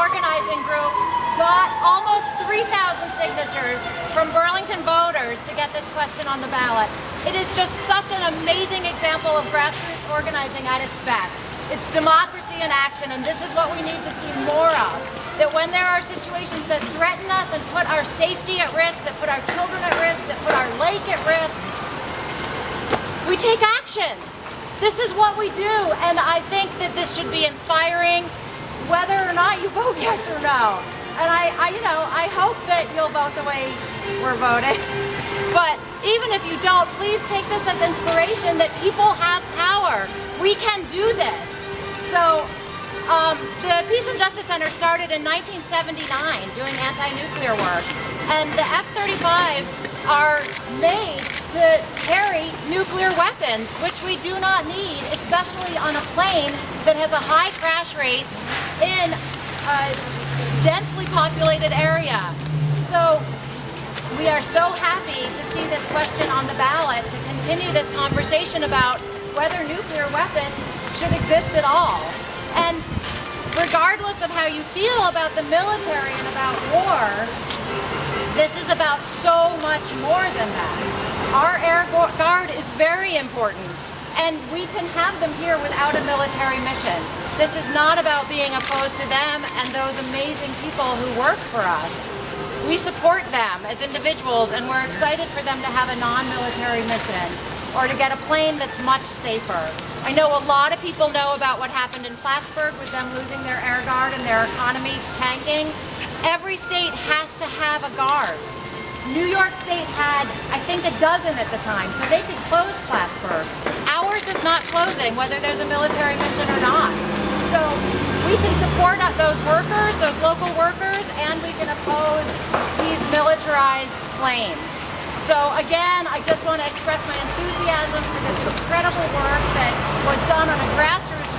organizing group got almost 3,000 signatures from Burlington voters to get this question on the ballot. It is just such an amazing example of grassroots organizing at its best. It's democracy in action, and this is what we need to see more of. That when there are situations that threaten us and put our safety at risk, that put our children at risk, that put our lake at risk, we take action. This is what we do, and I think that this should be inspiring whether or not you vote yes or no. And I hope that you'll vote the way we're voting. But even if you don't, please take this as inspiration that people have power. We can do this. So the Peace and Justice Center started in 1979 doing anti-nuclear work, and the F-35s are made to carry nuclear weapons, which we do not need, especially on a plane that has a high crash rate in a densely populated area. So we are so happy to see this question on the ballot to continue this conversation about whether nuclear weapons should exist at all. And regardless of how you feel about the military and about war, this is about so much more than that. Our Air Guard is very important, and we can have them here without a military mission. This is not about being opposed to them and those amazing people who work for us. We support them as individuals, and we're excited for them to have a non-military mission or to get a plane that's much safer. I know a lot of people know about what happened in Plattsburgh with them losing their Air Guard and their economy tanking. Every state has to have a guard. New York State had, I think, a dozen at the time, so they could close Plattsburgh. Ours is not closing, whether there's a military mission or not. So we can support those workers, those local workers, and we can oppose these militarized planes. So again, I just want to express my enthusiasm for this incredible work that was done on a grassroots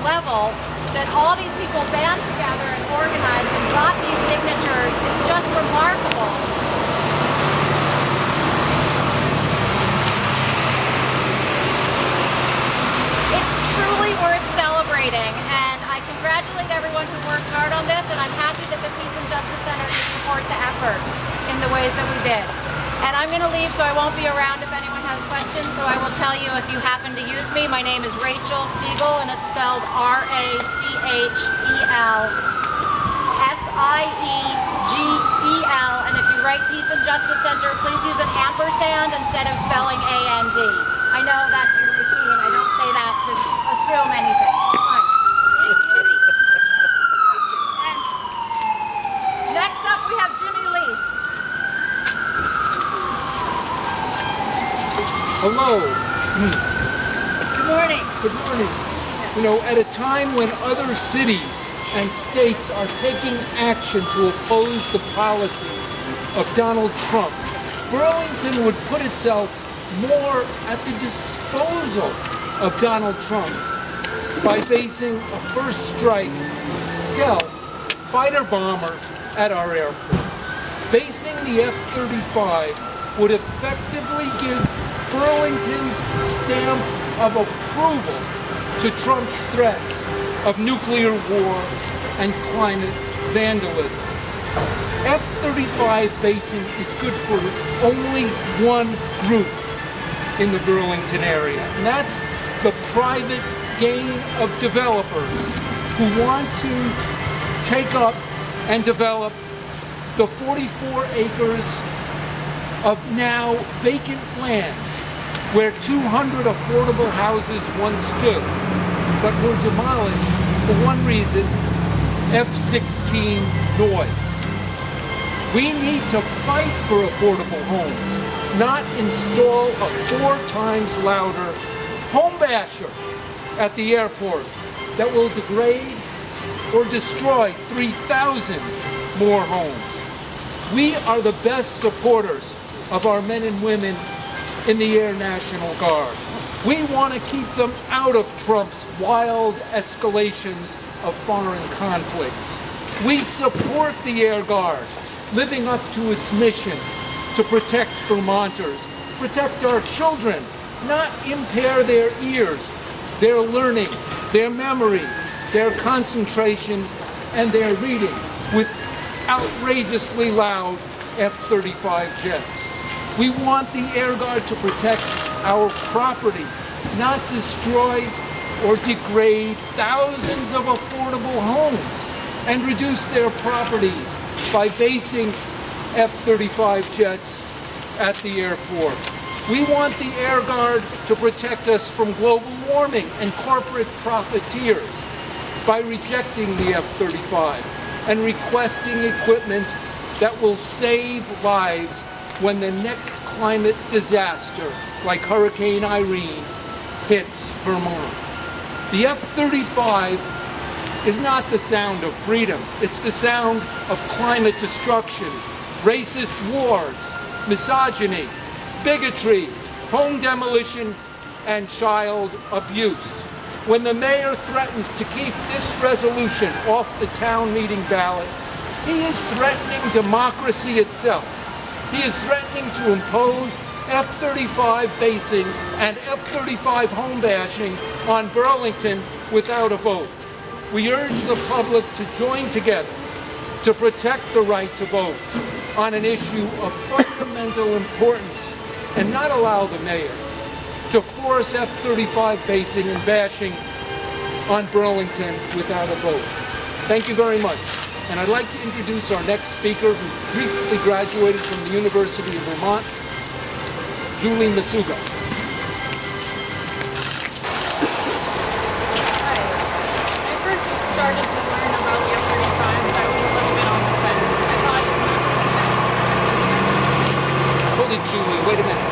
level, that all these people band together and organized and got these signatures is just remarkable. It's truly worth celebrating, and I congratulate everyone who worked hard on this, and I'm happy that the Peace and Justice Center could support the effort in the ways that we did. And I'm going to leave, so I won't be around if anyone has questions, so I will tell you if you happen to use me. My name is Rachel Siegel, and it's spelled R-A-C-H-E-L-S-I-E-G-E-L, and if you write Peace and Justice Center, please use an ampersand instead of spelling A-N-D. I know that's your routine. I don't say that to assume anything. Fine. And next up, we have Jimmy Lease. Hello. Good morning. Good morning. You know, at a time when other cities and states are taking action to oppose the policies of Donald Trump, Burlington would put itself more at the disposal of Donald Trump by basing a first strike stealth fighter bomber at our airport. Basing the F-35 would effectively give Burlington's stamp of approval to Trump's threats of nuclear war and climate vandalism. F-35 basing is good for only one group in the Burlington area, and that's the private gang of developers who want to take up and develop the 44 acres of now vacant land where 200 affordable houses once stood, but were demolished for one reason: F-16 noise. We need to fight for affordable homes, not install a 4 times louder home basher at the airport that will degrade or destroy 3,000 more homes. We are the best supporters of our men and women in the Air National Guard. We want to keep them out of Trump's wild escalations of foreign conflicts. We support the Air Guard, living up to its mission to protect Vermonters, protect our children, not impair their ears, their learning, their memory, their concentration, and their reading with outrageously loud F-35 jets. We want the Air Guard to protect our property, not destroy or degrade thousands of affordable homes and reduce their properties by basing F-35 jets at the airport. We want the Air Guard to protect us from global warming and corporate profiteers by rejecting the F-35 and requesting equipment that will save lives when the next climate disaster, like Hurricane Irene, hits Vermont. The F-35 is not the sound of freedom. It's the sound of climate destruction, racist wars, misogyny, bigotry, home demolition, and child abuse. When the mayor threatens to keep this resolution off the town meeting ballot, he is threatening democracy itself. He is threatening to impose F-35 basing and F-35 home bashing on Burlington without a vote. We urge the public to join together to protect the right to vote on an issue of fundamental importance and not allow the mayor to force F-35 basing and bashing on Burlington without a vote. Thank you very much. And I'd like to introduce our next speaker, who recently graduated from the University of Vermont, Julie Masuga. Hi. I first started to learn about the F-35s. I was a little bit on the fence. I thought it's not going to sound. Hold it, Julie. Wait a minute.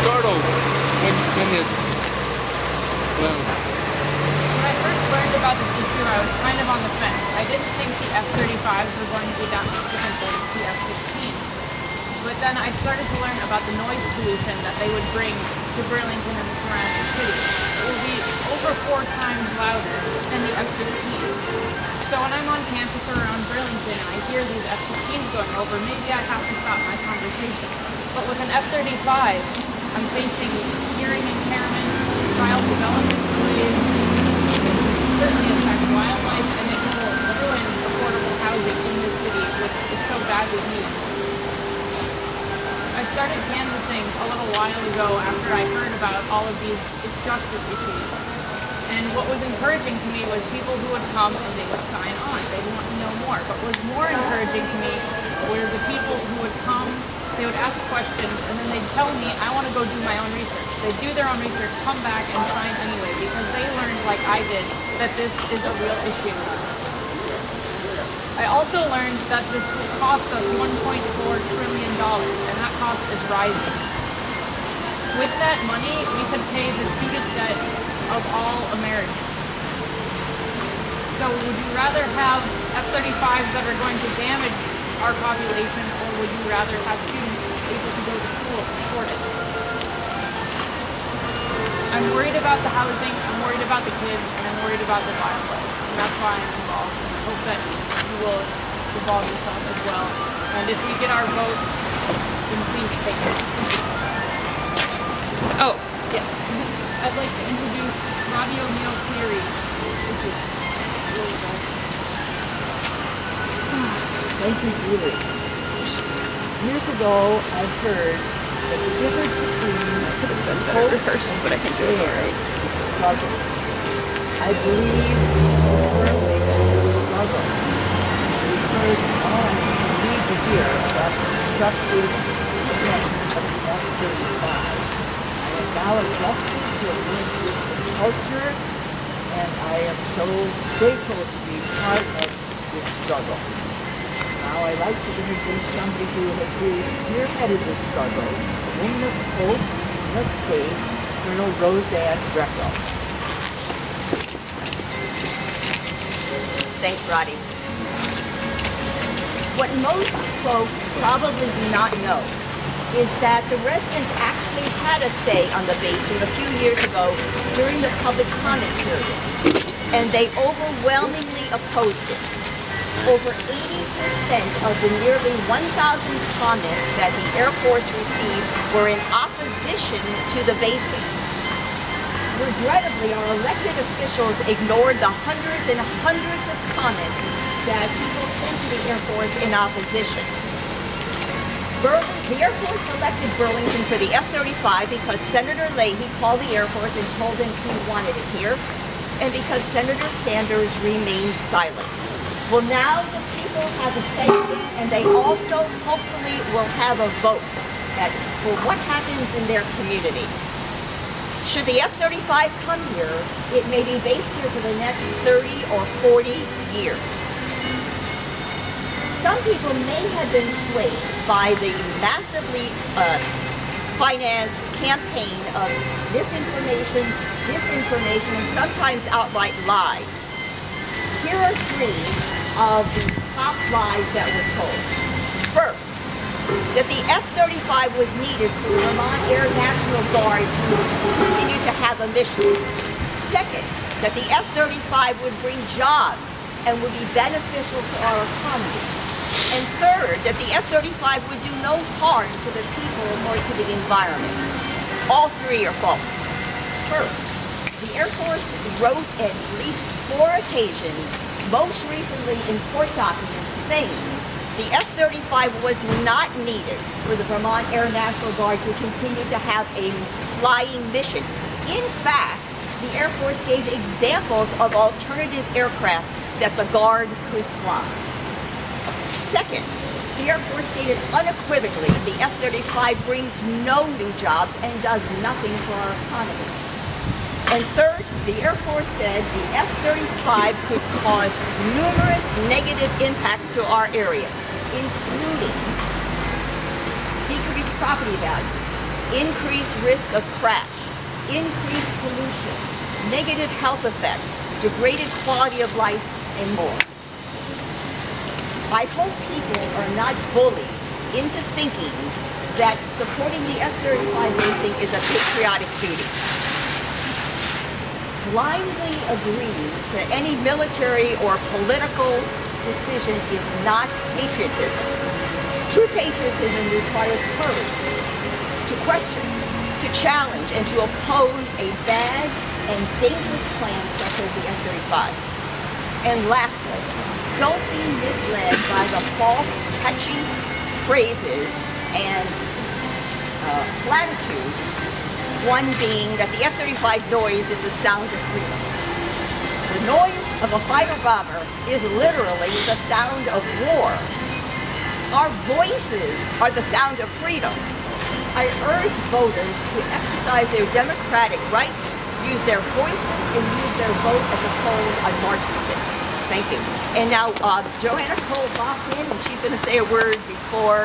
Start over. When I first learned about this issue, I was kind of on the fence. I didn't think the F-35s were going to be that much different than the F-16s. But then I started to learn about the noise pollution that they would bring to Burlington and the surrounding cities. It will be over 4 times louder than the F-16s. So when I'm on campus or around Burlington and I hear these F-16s going over, maybe I have to stop my conversation. But with an F-35, I'm facing hearing impairment, child development delays. It will certainly affect wildlife, and it will ruin affordable housing in this city, which it so badly needs. I started canvassing a little while ago after I heard about all of these justice issues. And what was encouraging to me was people who would come and they would sign on. They'd want to know more. But what was more encouraging to me were the people who would come, they would ask questions, and then they'd tell me, I want to go do my own research. They'd do their own research, come back and sign anyway, because they learned, like I did, that this is a real issue. I also learned that this will cost us $1.4 trillion, and that cost is rising. With that money, we could pay the student debt of all Americans. So would you rather have F-35s that are going to damage our population, or would you rather have students able to go to school and afford it? I'm worried about the housing, I'm worried about the kids, and I'm worried about the wildlife. And that's why I'm involved. And I hope that you will involve yourself as well. And if we get our vote, then please take it. Oh, yes. I'd like to introduce Robbie O'Neill Cleary. Thank you, Julie. Years ago, I heard that the difference between Rehearsed, but I think it was alright. struggle. I believe firmly that it's a struggle. Because all I need to hear about the destructive effects of the F-35. I am now adjusted to a linguistic culture, and I am so grateful to be part of this struggle. Now I'd like to introduce somebody who has really spearheaded this struggle, a woman of hope and of faith, Colonel Roseanne Greco. Thanks, Roddy. What most folks probably do not know is that the residents actually had a say on the basing a few years ago during the public comment period, and they overwhelmingly opposed it. Over 80% of the nearly 1,000 comments that the Air Force received were in opposition to the basing. Regrettably, our elected officials ignored the hundreds and hundreds of comments that people sent to the Air Force in opposition. The Air Force selected Burlington for the F-35 because Senator Leahy called the Air Force and told him he wanted it here, and because Senator Sanders remained silent. Well, now the people have a say in it, and they also hopefully will have a vote for what happens in their community. Should the F-35 come here, it may be based here for the next 30 or 40 years. Some people may have been swayed by the massively financed campaign of misinformation, disinformation, and sometimes outright lies. Here are three of the top lies that were told. First, that the F-35 was needed for the Vermont Air National Guard to continue to have a mission. Second, that the F-35 would bring jobs and would be beneficial to our economy. And third, that the F-35 would do no harm to the people or to the environment. All three are false. First, the Air Force wrote at least 4 occasions, most recently in court documents, saying the F-35 was not needed for the Vermont Air National Guard to continue to have a flying mission. In fact, the Air Force gave examples of alternative aircraft that the Guard could fly. Second, the Air Force stated unequivocally the F-35 brings no new jobs and does nothing for our economy. And third, the Air Force said the F-35 could cause numerous negative impacts to our area, including decreased property values, increased risk of crash, increased pollution, negative health effects, degraded quality of life, and more. I hope people are not bullied into thinking that supporting the F-35 racing is a patriotic duty. Blindly agreeing to any military or political decision is not patriotism. True patriotism requires courage to question, to challenge, and to oppose a bad and dangerous plan such as the F-35. And lastly, don't be misled by the false, catchy phrases and platitudes. One being that the F-35 noise is the sound of freedom. The noise of a fighter bomber is literally the sound of war. Our voices are the sound of freedom. I urge voters to exercise their democratic rights, use their voices, and use their vote at the polls on March the 6th. Thank you. And now Joanna Cole popped in, and she's going to say a word before